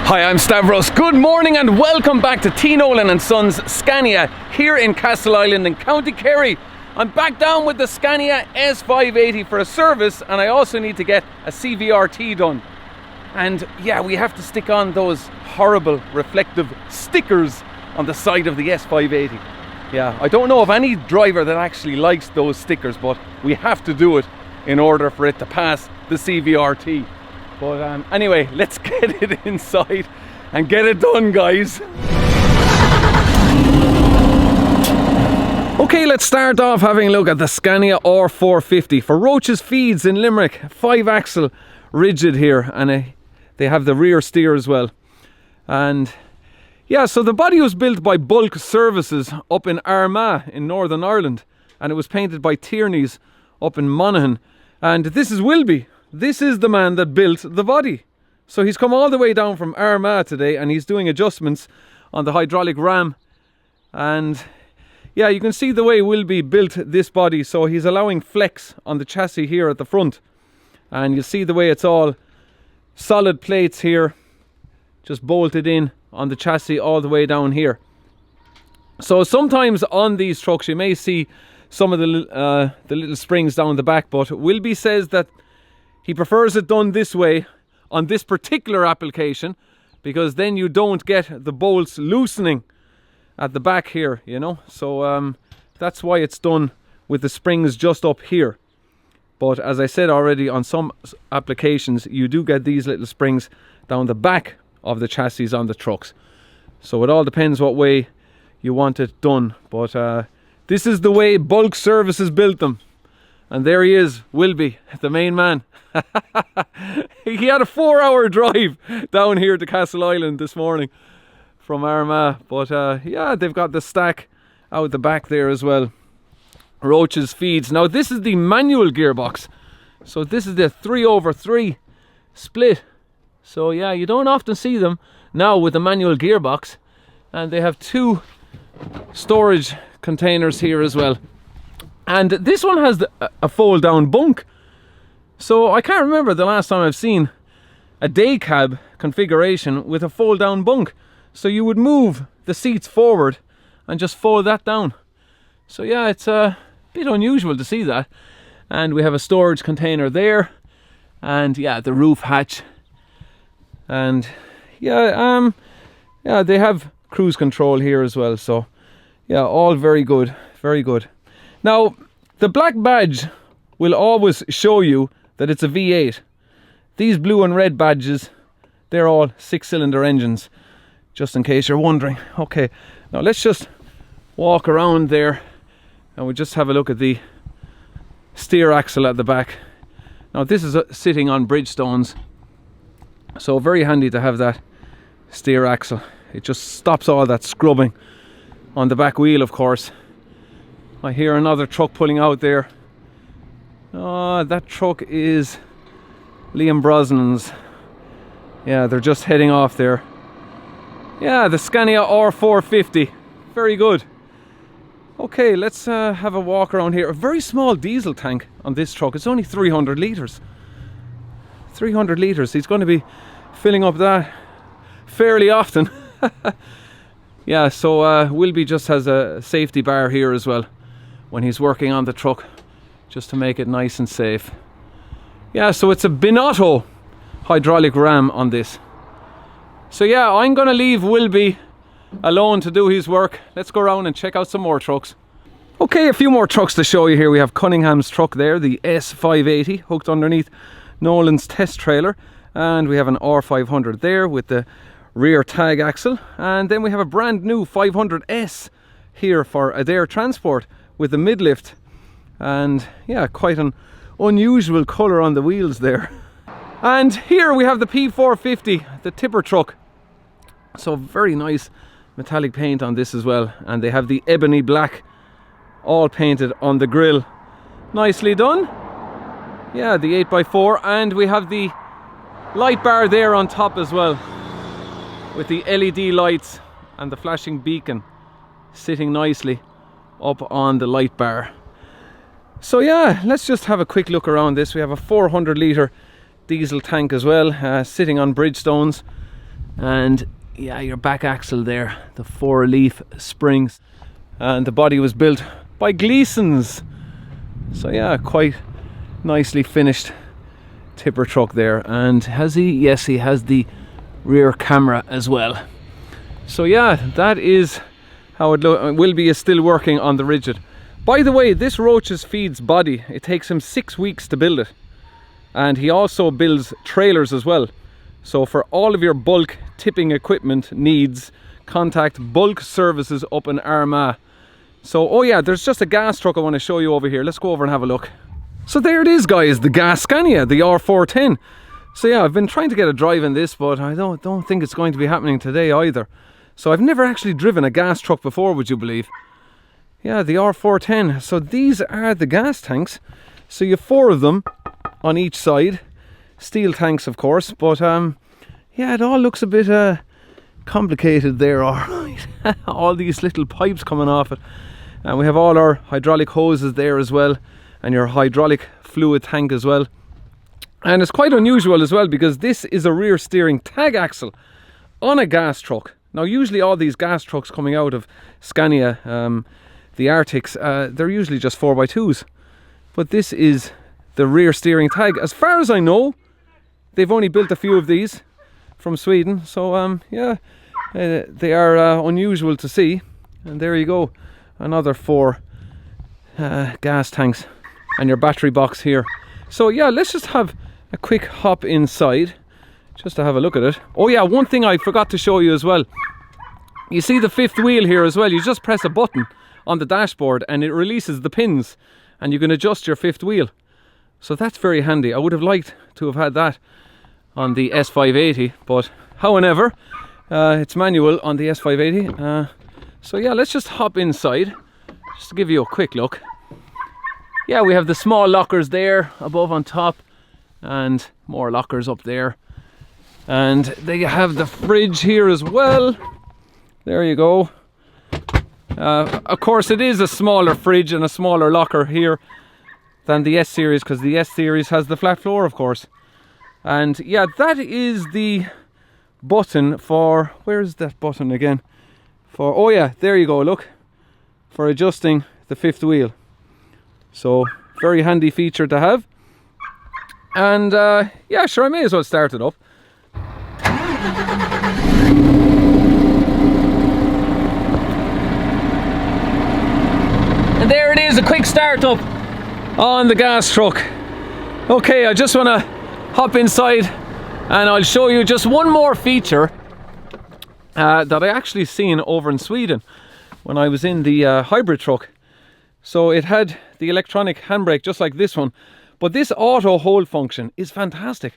Hi, I'm Stavros. Good morning and welcome back to T. Nolan Sons Scania here in Castleisland in County Kerry. I'm back down with the Scania S580 for a service, and I also need to get a CVRT done. And yeah, we have to stick on those horrible reflective stickers on the side of the S580. Yeah, I don't know of any driver that actually likes those stickers, but we have to do it in order for it to pass the CVRT. But anyway, let's get it inside and get it done, guys. Okay, let's start off having a look at the Scania R450 for Roach's Feeds in Limerick. 5-axle rigid here, and they have the rear steer as well. And yeah, so the body was built by Bulk Services up in Armagh in Northern Ireland, and it was painted by Tierney's up in Monaghan. And this is Wilby. This is the man that built the body. So he's come all the way down from Armagh today, and he's doing adjustments on the hydraulic ram. And yeah, you can see the way Wilby built this body. So he's allowing flex on the chassis here at the front, and you see the way it's all solid plates here, just bolted in on the chassis all the way down here. So sometimes on these trucks you may see some of the little springs down the back, but Wilby says that he prefers it done this way on this particular application, because then you don't get the bolts loosening at the back here, you know. So that's why it's done with the springs just up here. But as I said already, on some applications you do get these little springs down the back of the chassis on the trucks. So it all depends what way you want it done. But this is the way Bulk Services built them. And there he is, Wilby, the main man. He had a 4-hour drive down here to Castleisland this morning from Armagh. But yeah, they've got the stack out the back there as well. Roach's Feeds. Now this is the manual gearbox. So this is the 3/3 split. So yeah, you don't often see them now with the manual gearbox. And they have 2 storage containers here as well. And this one has a fold down bunk. So I can't remember the last time I've seen a day cab configuration with a fold down bunk. So you would move the seats forward and just fold that down. So yeah, it's a bit unusual to see that. And we have a storage container there, and yeah, the roof hatch. And yeah, yeah, they have cruise control here as well. So yeah, all very good, very good. Now, the black badge will always show you that it's a V8. These blue and red badges, they're all 6-cylinder engines, just in case you're wondering. Okay, now let's just walk around there and we'll just have a look at the steer axle at the back. Now this is sitting on Bridgestones, so very handy to have that steer axle. It just stops all that scrubbing on the back wheel, of course. I hear another truck pulling out there. Oh, that truck is Liam Brosnan's. Yeah, they're just heading off there. Yeah, the Scania R450. Very good. Okay, let's have a walk around here. A very small diesel tank on this truck. It's only 300 litres. 300 litres. He's going to be filling up that fairly often. Yeah, so Wilby just has a safety bar here as well when he's working on the truck, just to make it nice and safe. Yeah, so it's a Binotto hydraulic ram on this. So yeah, I'm gonna leave Wilby alone to do his work. Let's go around and check out some more trucks. Okay, a few more trucks to show you here. We have Cunningham's truck there, the S580, hooked underneath Nolan's test trailer. And we have an R500 there with the rear tag axle. And then we have a brand new 500S here for Adair Transport with the midlift. And yeah, quite an unusual colour on the wheels there. And here we have the P450, the tipper truck. So very nice metallic paint on this as well. And they have the ebony black all painted on the grille. Nicely done. Yeah, the 8x4. And we have the light bar there on top as well, with the LED lights and the flashing beacon sitting nicely up on the light bar. So yeah, let's just have a quick look around this. We have a 400 litre diesel tank as well, sitting on Bridgestones. And yeah, your back axle there, the 4-leaf springs, and the body was built by Gleason's. So yeah, quite nicely finished tipper truck there. And has he? Yes, he has the rear camera as well. So yeah, that is how it will be. Is still working on the rigid. By the way, this Roach's Feeds body, it takes him 6 weeks to build it, and he also builds trailers as well. So for all of your bulk tipping equipment needs, contact Bulk Services up in Armagh. So, oh yeah, there's just a gas truck I want to show you over here. Let's go over and have a look. So there it is, guys, the gas Scania, the R410. So yeah, I've been trying to get a drive in this, but I don't think it's going to be happening today either. So I've never actually driven a gas truck before, would you believe? Yeah, the R410. So these are the gas tanks. So you have 4 of them on each side. Steel tanks, of course, but yeah, it all looks a bit complicated there, alright. All these little pipes coming off it. And we have all our hydraulic hoses there as well, and your hydraulic fluid tank as well. And it's quite unusual as well, because this is a rear steering tag axle on a gas truck. Now usually all these gas trucks coming out of Scania, the Arctics, they're usually just 4x2s. But this is the rear steering tag. As far as I know, they've only built a few of these from Sweden. So yeah, they are unusual to see. And there you go, another 4 gas tanks and your battery box here. So yeah, let's just have a quick hop inside just to have a look at it. Oh yeah, one thing I forgot to show you as well. You see the 5th wheel here as well. You just press a button on the dashboard and it releases the pins, and you can adjust your 5th wheel. So that's very handy. I would have liked to have had that on the S580, but however, it's manual on the S580. So yeah, let's just hop inside just to give you a quick look. Yeah, we have the small lockers there above on top, and more lockers up there. And they have the fridge here as well. There you go. Of course, it is a smaller fridge and a smaller locker here than the S series, because the S series has the flat floor, of course. And yeah, that is the button for, where is that button again? For, oh yeah, there you go, look, for adjusting the 5th wheel. So very handy feature to have. And yeah, sure, I may as well start it up. And there it is, a quick start up on the gas truck. Okay, I just want to hop inside and I'll show you just one more feature that I actually seen over in Sweden when I was in the hybrid truck. So it had the electronic handbrake just like this one, but this auto hold function is fantastic.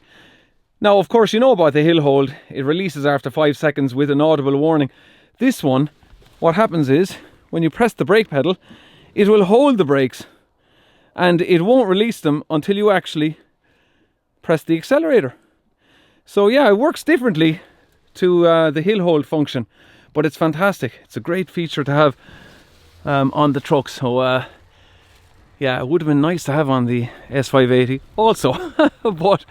Now, of course, you know about the hill hold. It releases after 5 seconds with an audible warning. This one, what happens is when you press the brake pedal, it will hold the brakes and it won't release them until you actually press the accelerator. So yeah, it works differently to the hill hold function, but it's fantastic. It's a great feature to have on the truck. So yeah, it would have been nice to have on the S580 also. But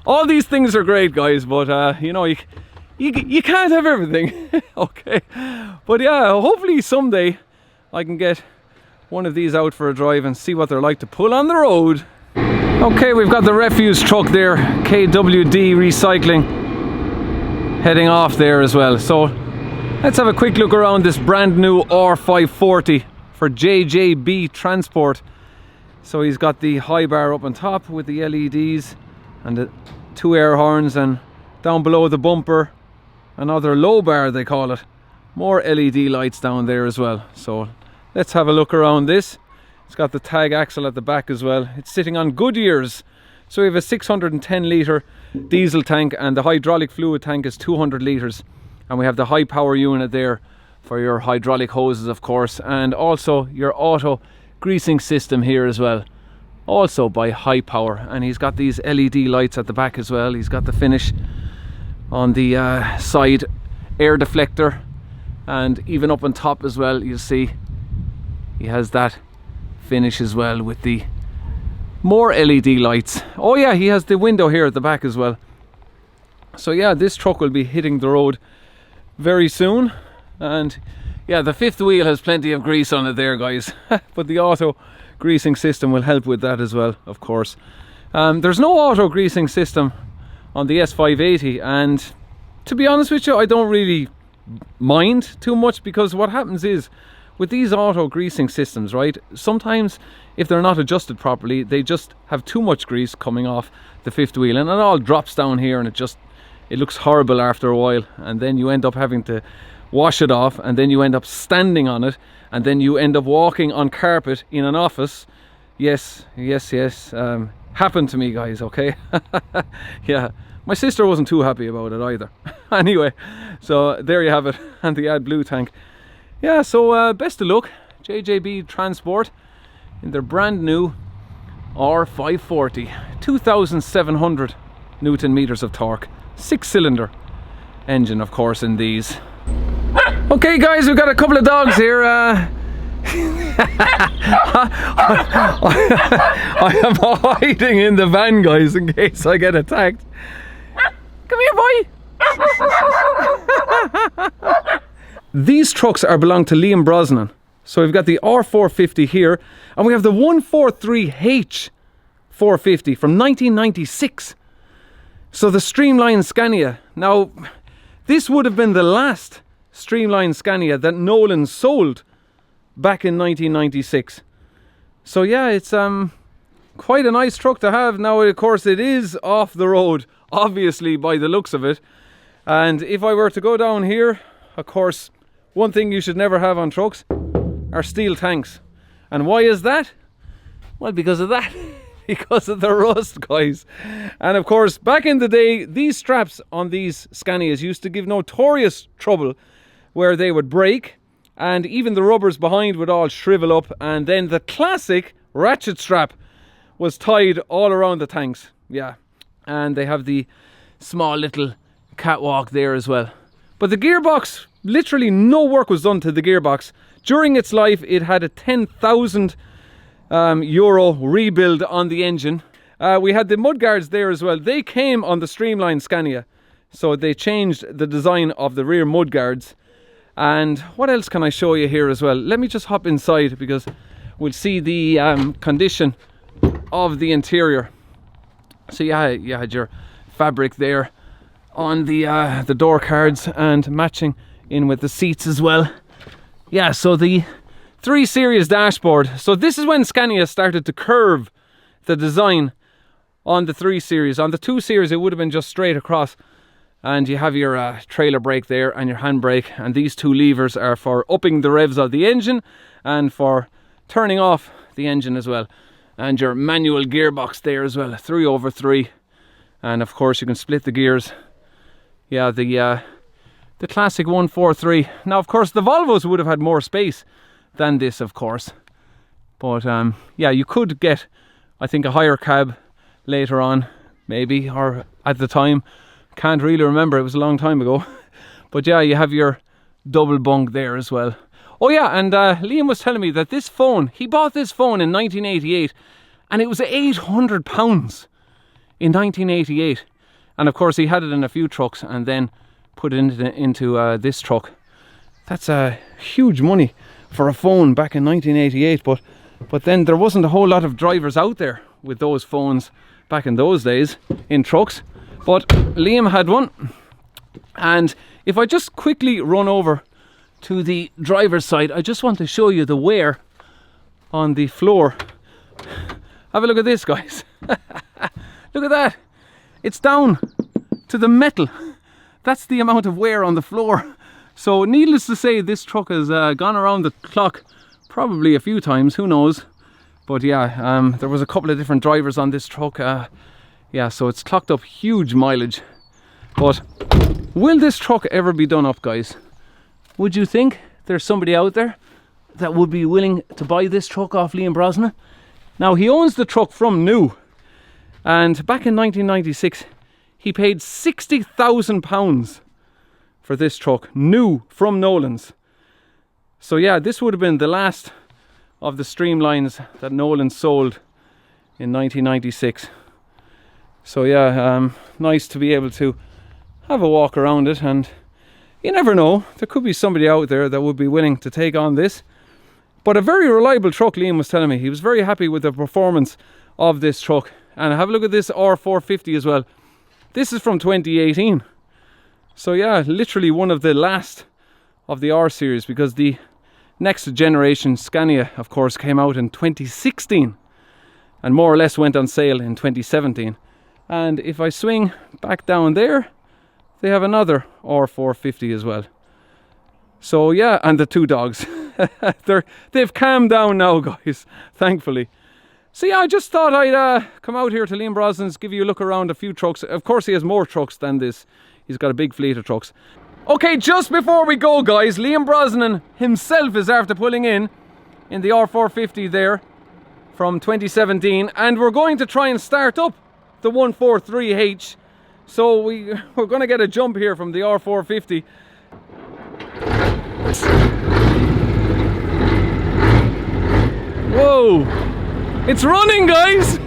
all these things are great, guys, but you know, you can't have everything. Okay, but yeah, hopefully someday I can get one of these out for a drive and see what they're like to pull on the road. Okay, we've got the refuse truck there, KWD Recycling, heading off there as well. So let's have a quick look around this brand new R540 for JJB Transport. So he's got the high bar up on top with the LEDs and the 2 air horns, and down below the bumper another low bar, they call it. More LED lights down there as well. So let's have a look around this. It's got the tag axle at the back as well. It's sitting on Goodyears. So we have a 610 litre diesel tank, and the hydraulic fluid tank is 200 litres. And we have the high power unit there for your hydraulic hoses, of course, and also your auto greasing system here as well, also by high power. And he's got these LED lights at the back as well. He's got the finish on the side air deflector, and even up on top as well, you'll see he has that finish as well with the more LED lights. Oh yeah, he has the window here at the back as well. So yeah, this truck will be hitting the road very soon. And yeah, the fifth wheel has plenty of grease on it there, guys. But the auto greasing system will help with that as well, of course. There's no auto greasing system on the S580, and to be honest with you, I don't really mind too much, because what happens is with these auto greasing systems, right, sometimes if they're not adjusted properly, they just have too much grease coming off the fifth wheel, and it all drops down here, and it looks horrible after a while, and then you end up having to wash it off, and then you end up standing on it, and then you end up walking on carpet in an office. Yes, happened to me, guys, okay? Yeah, my sister wasn't too happy about it either. Anyway, so there you have it, and the AdBlue tank. Yeah, so best of luck, JJB Transport, in their brand new R540, 2,700 Newton meters of torque, 6-cylinder engine, of course, in these. Okay, guys, we've got a couple of dogs here. I am hiding in the van, guys, in case I get attacked. Come here, boy. These trucks belong to Liam Brosnan. So we've got the R450 here, and we have the 143H 450 from 1996. So the streamlined Scania. Now, this would have been the last streamlined Scania that Nolan sold back in 1996. So yeah, it's quite a nice truck to have. Now, of course, it is off the road, obviously, by the looks of it. And if I were to go down here, of course, one thing you should never have on trucks are steel tanks. And why is that? Well, because of that. Because of the rust, guys. And of course, back in the day, these straps on these Scanias used to give notorious trouble, where they would break, and even the rubbers behind would all shrivel up, and then the classic ratchet strap was tied all around the tanks. Yeah, and they have the small little catwalk there as well. But the gearbox, literally no work was done to the gearbox. During its life, it had a 10,000 euro rebuild on the engine. We had the mudguards there as well. They came on the streamlined Scania, so they changed the design of the rear mudguards. And what else can I show you here as well? Let me just hop inside, because we'll see the condition of the interior. So yeah, you had your fabric there on the door cards, and matching in with the seats as well. Yeah, so the 3 Series dashboard. So this is when Scania started to curve the design on the 3 Series. On the 2 Series, it would have been just straight across. And you have your trailer brake there and your handbrake, and these 2 levers are for upping the revs of the engine and for turning off the engine as well. And your manual gearbox there as well, 3/3, and of course you can split the gears. Yeah, the classic 143. Now, of course, the Volvos would have had more space than this, of course, but yeah, you could get, I think, a higher cab later on, maybe, or at the time. Can't really remember, it was a long time ago. But yeah, you have your double bunk there as well. Oh yeah, and Liam was telling me that this phone, he bought this phone in 1988, and it was £800 in 1988. And of course he had it in a few trucks, and then put it into this truck. That's huge money for a phone back in 1988, but then there wasn't a whole lot of drivers out there with those phones back in those days in trucks. But Liam had one, and if I just quickly run over to the driver's side, I just want to show you the wear on the floor. Have a look at this, guys. Look at that. It's down to the metal. That's the amount of wear on the floor. So needless to say, this truck has gone around the clock probably a few times, who knows. But yeah, there was a couple of different drivers on this truck. Yeah, so it's clocked up huge mileage. But will this truck ever be done up, guys? Would you think there's somebody out there that would be willing to buy this truck off Liam Brosnan? Now, he owns the truck from new, and back in 1996 he paid £60,000 for this truck, new from Nolan's. So yeah, this would have been the last of the Streamlines that Nolan sold in 1996. So yeah, nice to be able to have a walk around it, and you never know, there could be somebody out there that would be willing to take on this. But a very reliable truck, Liam was telling me. He was very happy with the performance of this truck. And have a look at this R450 as well. This is from 2018. So yeah, literally one of the last of the R series, because the next generation Scania, of course, came out in 2016 and more or less went on sale in 2017. And if I swing back down there, they have another R450 as well. So yeah, and the two dogs. They've calmed down now, guys, thankfully. So yeah, I just thought I'd come out here to Liam Brosnan's, give you a look around a few trucks. Of course, he has more trucks than this. He's got a big fleet of trucks. Okay, just before we go, guys, Liam Brosnan himself is after pulling in the R450 there from 2017. And we're going to try and start up the 143H. So we're going to get a jump here from the R450. Whoa! It's running, guys!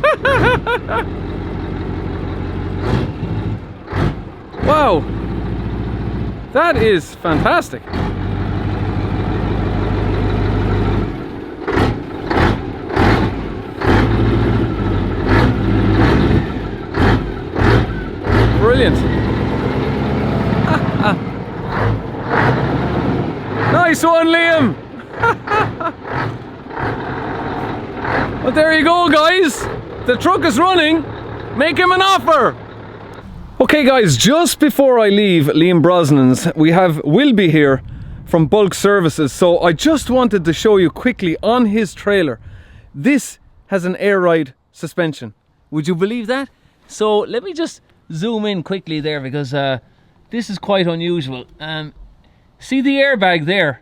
Wow! That is fantastic! Brilliant! Nice one, Liam! But there you go, guys. The truck is running. Make him an offer. Okay, guys, just before I leave Liam Brosnan's, we have Wilby here from Bulk Services. So I just wanted to show you quickly on his trailer. This has an air ride suspension. Would you believe that? So let me just zoom in quickly there, because this is quite unusual. See the airbag there?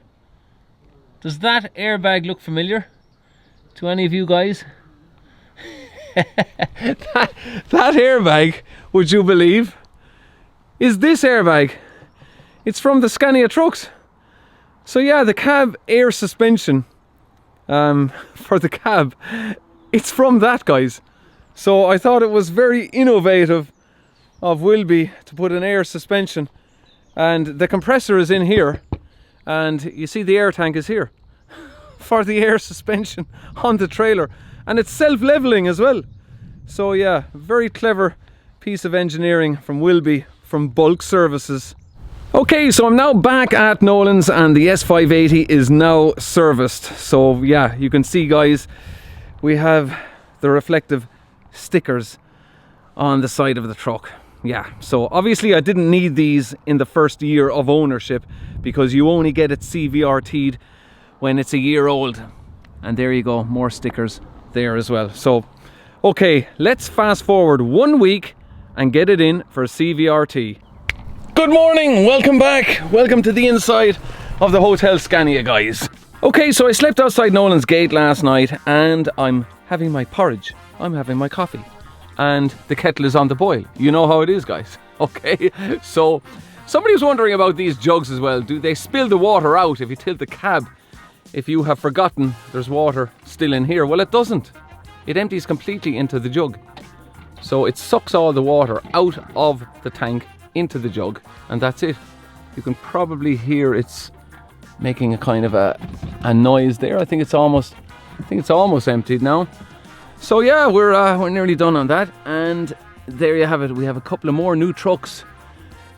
Does that airbag look familiar to any of you guys? that airbag, would you believe, is this airbag. It's from the Scania trucks. So yeah, the cab air suspension for the cab, it's from that, guys. So I thought it was very innovative of Wilby to put an air suspension, and the compressor is in here, and you see the air tank is here for the air suspension on the trailer, and it's self-leveling as well. So yeah, very clever piece of engineering from Wilby from Bulk Services. Okay, so I'm now back at Nolan's, and the S580 is now serviced. So yeah, you can see, guys, we have the reflective stickers on the side of the truck. Yeah, so obviously I didn't need these in the first year of ownership, because you only get it CVRT'd when it's a year old. And there you go, more stickers there as well. So okay, let's fast forward 1 week and get it in for CVRT. Good morning, welcome back. Welcome to the inside of the Hotel Scania, guys. Okay, so I slept outside Nolan's gate last night, and I'm having my porridge. I'm having my coffee, and the kettle is on the boil. You know how it is, guys. Okay, so somebody was wondering about these jugs as well. Do they spill the water out if you tilt the cab? If you have forgotten there's water still in here? Well, it doesn't. It empties completely into the jug. So it sucks all the water out of the tank into the jug, and that's it. You can probably hear it's making a kind of a noise there. I think it's almost emptied now. So yeah, we're nearly done on that, and there you have it. We have a couple of more new trucks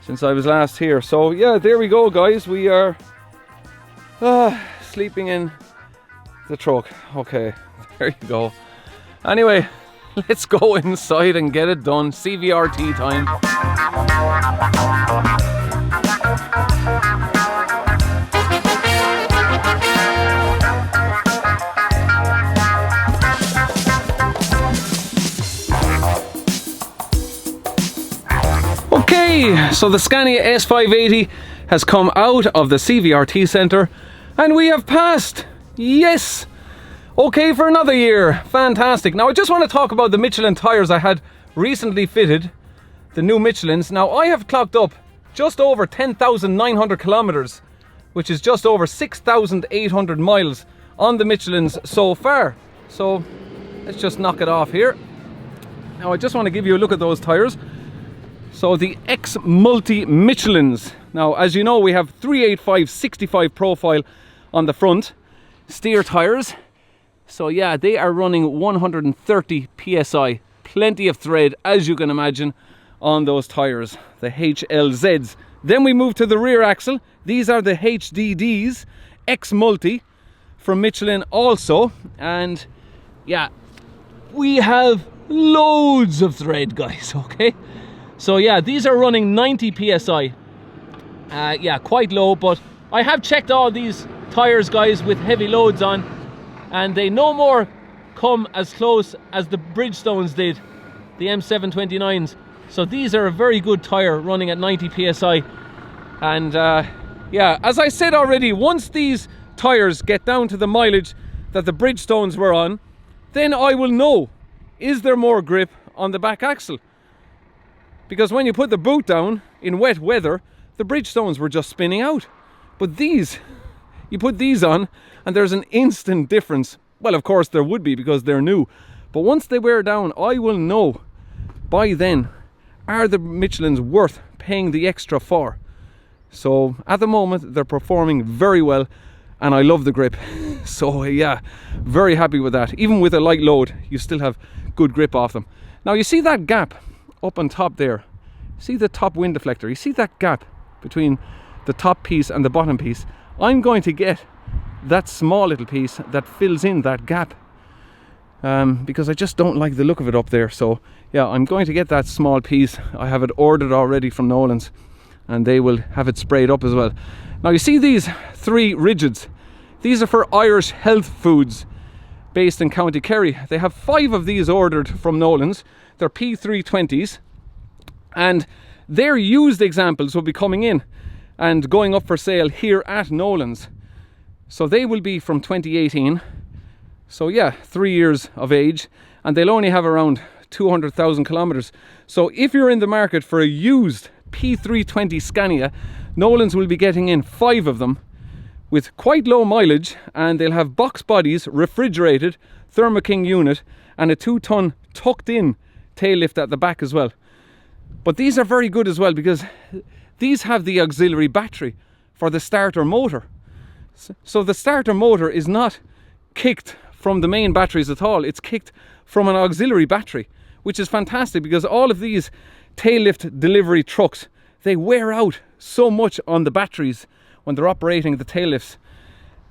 since I was last here. So yeah, there we go, guys. We are sleeping in the truck. Okay, there you go. Anyway, let's go inside and get it done. CVRT time. Okay, so the Scania S580 has come out of the CVRT centre, and we have passed. Yes! Okay, for another year. Fantastic. Now I just want to talk about the Michelin tyres I had recently fitted, the new Michelins. Now I have clocked up just over 10,900 kilometers, which is just over 6,800 miles on the Michelins so far. So let's just knock it off here. Now I just want to give you a look at those tyres. So the X Multi Michelins. Now, as you know, we have 385/65 profile on the front steer tires. So yeah, they are running 130 psi. Plenty of thread, as you can imagine, on those tires, the HLZs. Then we move to the rear axle. These are the HDDs, X Multi from Michelin also. And yeah, we have loads of thread, guys, okay? So yeah, these are running 90 psi. Yeah, quite low, but I have checked all these tires, guys, with heavy loads on, and they no more come as close as the Bridgestones did, the M729s. So these are a very good tire running at 90 psi. And yeah, as I said already, once these tires get down to the mileage that the Bridgestones were on, then I will know, is there more grip on the back axle? Because when you put the boot down in wet weather, the Bridgestones were just spinning out. But these, you put these on and there's an instant difference. Well, of course there would be because they're new. But once they wear down, I will know by then, are the Michelins worth paying the extra for? So at the moment, they're performing very well and I love the grip. So yeah, very happy with that. Even with a light load, you still have good grip off them. Now you see that gap up on top there? See the top wind deflector? You see that gap between the top piece and the bottom piece? I'm going to get that small little piece that fills in that gap because I just don't like the look of it up there. So yeah, I'm going to get that small piece. I have it ordered already from Nolan's and they will have it sprayed up as well. Now you see these 3 rigids. These are for Irish Health Foods based in County Kerry. They have 5 of these ordered from Nolan's. They're P320s and their used examples will be coming in and going up for sale here at Nolan's. So they will be from 2018. So yeah, 3 years of age, and they'll only have around 200,000 kilometers. So if you're in the market for a used P320 Scania, Nolan's will be getting in 5 of them with quite low mileage, and they'll have box bodies, refrigerated, Thermo King unit, and a 2-ton tucked in tail lift at the back as well. But these are very good as well because these have the auxiliary battery for the starter motor. So the starter motor is not kicked from the main batteries at all. It's kicked from an auxiliary battery, which is fantastic because all of these tail lift delivery trucks, they wear out so much on the batteries when they're operating the tail lifts.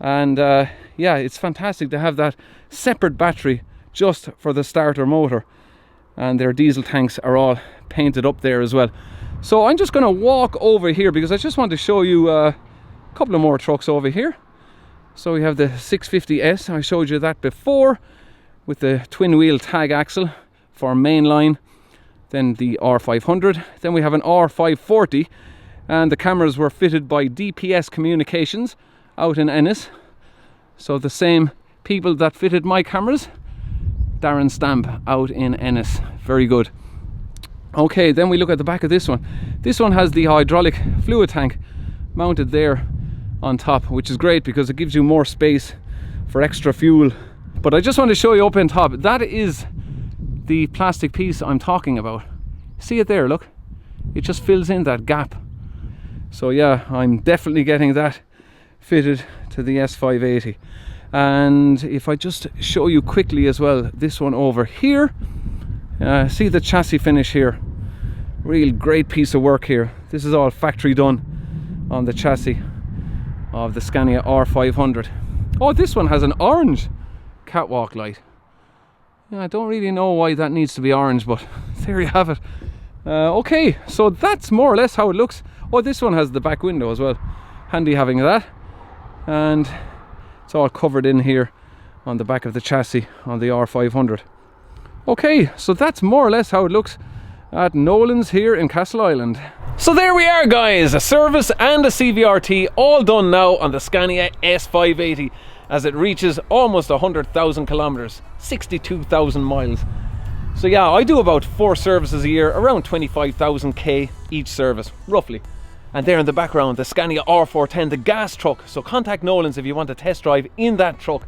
And yeah, it's fantastic to have that separate battery just for the starter motor. And their diesel tanks are all painted up there as well. So I'm just going to walk over here because I just want to show you a couple of more trucks over here. So we have the 650S, I showed you that before, with the twin wheel tag axle for mainline. Then the R500, then we have an R540, and the cameras were fitted by DPS Communications out in Ennis. So the same people that fitted my cameras, Darren Stamp out in Ennis. Very good. Okay, then we look at the back of this one. This one has the hydraulic fluid tank mounted there on top, which is great because it gives you more space for extra fuel. But I just want to show you up on top. That is the plastic piece I'm talking about. See it there, look? It just fills in that gap. So yeah, I'm definitely getting that fitted to the S580. And if I just show you quickly as well, this one over here, see the chassis finish here, real great piece of work here. This is all factory done on the chassis of the Scania R500. Oh, this one has an orange catwalk light. Yeah, I don't really know why that needs to be orange, but there you have it. Okay, so that's more or less how it looks. Oh, this one has the back window as well. Handy having that. And it's all covered in here on the back of the chassis on the R500. Okay, so that's more or less how it looks at Nolan's here in Castle Island. So there we are, guys, a service and a CVRT all done now on the Scania S580 as it reaches almost 100,000 kilometers, 62,000 miles. So yeah, I do about 4 services a year, around 25,000 K each service, roughly. And there in the background, the Scania R410, the gas truck. So contact Nolan's if you want to test drive in that truck.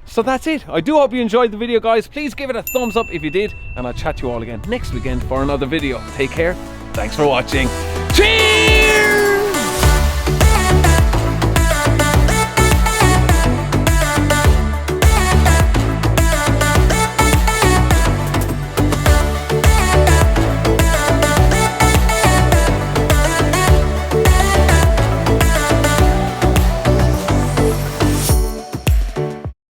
So that's it. I do hope you enjoyed the video, guys. Please give it a thumbs up if you did, and I'll chat to you all again next weekend for another video. Take care. Thanks for watching. Cheers!